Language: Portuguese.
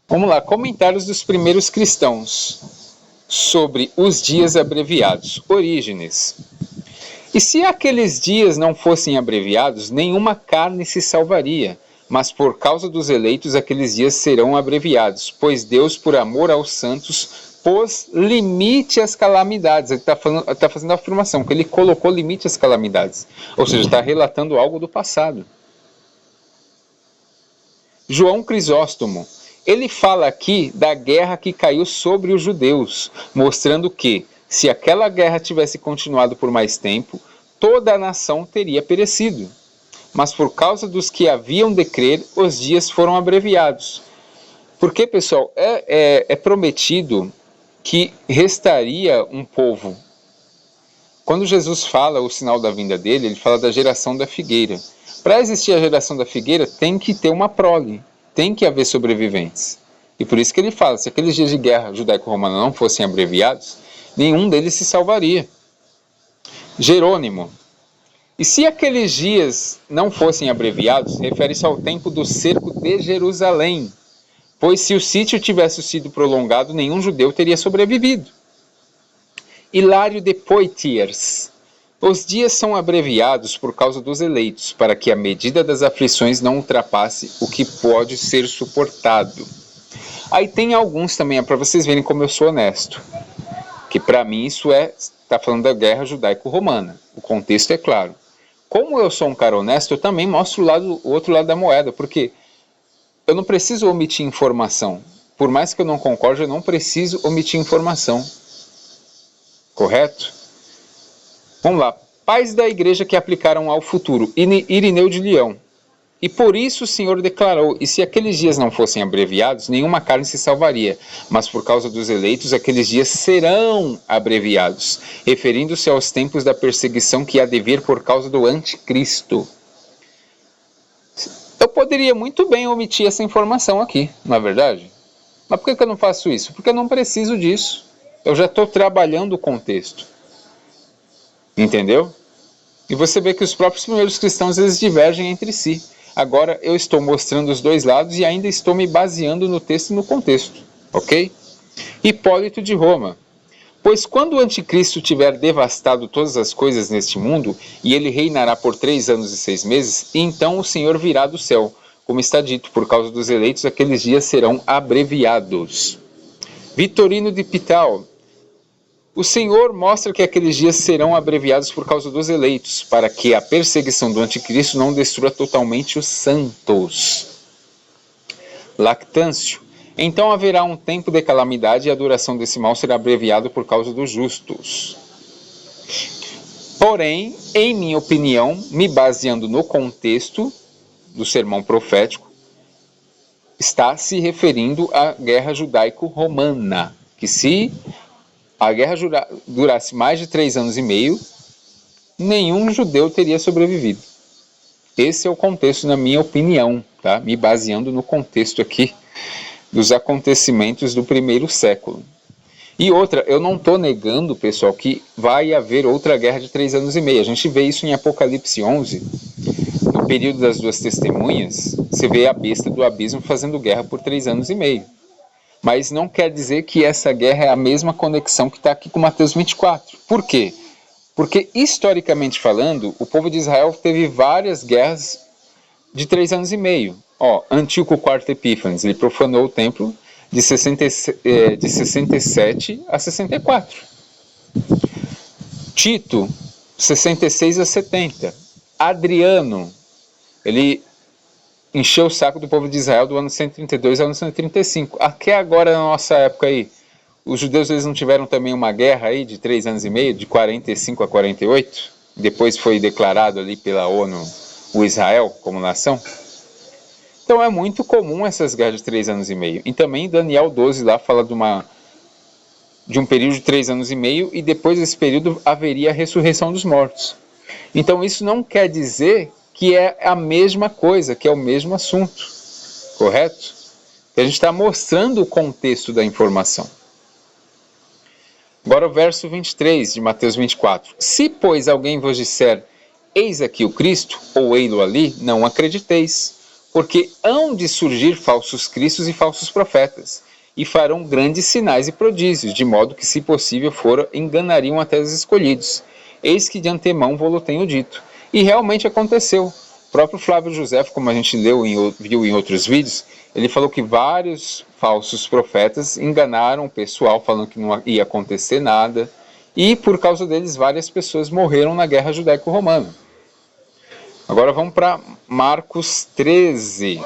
Vamos lá, comentários dos primeiros cristãos sobre os dias abreviados. Orígenes. E se aqueles dias não fossem abreviados, nenhuma carne se salvaria, mas por causa dos eleitos aqueles dias serão abreviados, pois Deus, por amor aos santos, pôs limite às calamidades. Ele está fazendo a afirmação que ele colocou limite às calamidades, ou seja, está relatando algo do passado. João Crisóstomo, ele fala aqui da guerra que caiu sobre os judeus, mostrando que, se aquela guerra tivesse continuado por mais tempo, toda a nação teria perecido. Mas por causa dos que haviam de crer, os dias foram abreviados. Porque, pessoal, é prometido que restaria um povo. Quando Jesus fala o sinal da vinda dele, ele fala da geração da figueira. Para existir a geração da figueira, tem que ter uma prole, tem que haver sobreviventes. E por isso que ele fala, se aqueles dias de guerra judaico-romana não fossem abreviados, nenhum deles se salvaria. Jerônimo. E se aqueles dias não fossem abreviados, refere-se ao tempo do cerco de Jerusalém, pois se o sítio tivesse sido prolongado, nenhum judeu teria sobrevivido. Hilário de Poitiers. Os dias são abreviados por causa dos eleitos, para que a medida das aflições não ultrapasse o que pode ser suportado. Aí tem alguns também, para vocês verem como eu sou honesto, que para mim isso está falando da guerra judaico-romana. O contexto é claro. Como eu sou um cara honesto, eu também mostro o outro lado da moeda, porque eu não preciso omitir informação. Por mais que eu não concorde, eu não preciso omitir informação. Correto? Vamos lá. Pais da igreja que aplicaram ao futuro. Irineu de Leão. E por isso o Senhor declarou, e se aqueles dias não fossem abreviados, nenhuma carne se salvaria, mas por causa dos eleitos, aqueles dias serão abreviados, referindo-se aos tempos da perseguição que há de vir por causa do anticristo. Eu poderia muito bem omitir essa informação aqui, não é verdade? Mas por que eu não faço isso? Porque eu não preciso disso. Eu já estou trabalhando o contexto. Entendeu? E você vê que os próprios primeiros cristãos, eles divergem entre si. Agora eu estou mostrando os dois lados e ainda estou me baseando no texto e no contexto. Ok? Hipólito de Roma. Pois quando o anticristo tiver devastado todas as coisas neste mundo, e ele reinará por 3 anos e 6 meses, então o Senhor virá do céu. Como está dito, por causa dos eleitos, aqueles dias serão abreviados. Vitorino de Pital. O Senhor mostra que aqueles dias serão abreviados por causa dos eleitos, para que a perseguição do anticristo não destrua totalmente os santos. Lactâncio. Então haverá um tempo de calamidade e a duração desse mal será abreviada por causa dos justos. Porém, em minha opinião, me baseando no contexto do sermão profético, está se referindo à guerra judaico-romana, que se a guerra durasse mais de 3 anos e meio, nenhum judeu teria sobrevivido. Esse é o contexto, na minha opinião, tá? Me baseando no contexto aqui dos acontecimentos do primeiro século. E outra, eu não estou negando, pessoal, que vai haver outra guerra de 3 anos e meio. A gente vê isso em Apocalipse 11, no período das 2 testemunhas, você vê a besta do abismo fazendo guerra por 3 anos e meio. Mas não quer dizer que essa guerra é a mesma conexão que está aqui com Mateus 24. Por quê? Porque, historicamente falando, o povo de Israel teve várias guerras de 3 anos e meio. Antíoco IV Epífanes, ele profanou o templo de 67 a 64. Tito, 66 a 70. Adriano, ele encheu o saco do povo de Israel do ano 132 ao ano 135. Aqui agora, na nossa época aí, os judeus eles não tiveram também uma guerra aí de 3 anos e meio, de 45 a 48? Depois foi declarado ali pela ONU o Israel como nação? Então é muito comum essas guerras de 3 anos e meio. E também Daniel 12 lá fala de um período de 3 anos e meio e depois desse período haveria a ressurreição dos mortos. Então isso não quer dizer que é a mesma coisa, que é o mesmo assunto, correto? A gente está mostrando o contexto da informação. Agora o verso 23 de Mateus 24. Se, pois, alguém vos disser, eis aqui o Cristo, ou ei-lo ali, não acrediteis, porque hão de surgir falsos cristos e falsos profetas, e farão grandes sinais e prodígios, de modo que, se possível for, enganariam até os escolhidos. Eis que de antemão vou-lo tenho dito. E realmente aconteceu. O próprio Flávio José, como a gente viu em outros vídeos, ele falou que vários falsos profetas enganaram o pessoal, falando que não ia acontecer nada, e por causa deles várias pessoas morreram na guerra judaico-romana. Agora vamos para Marcos 13.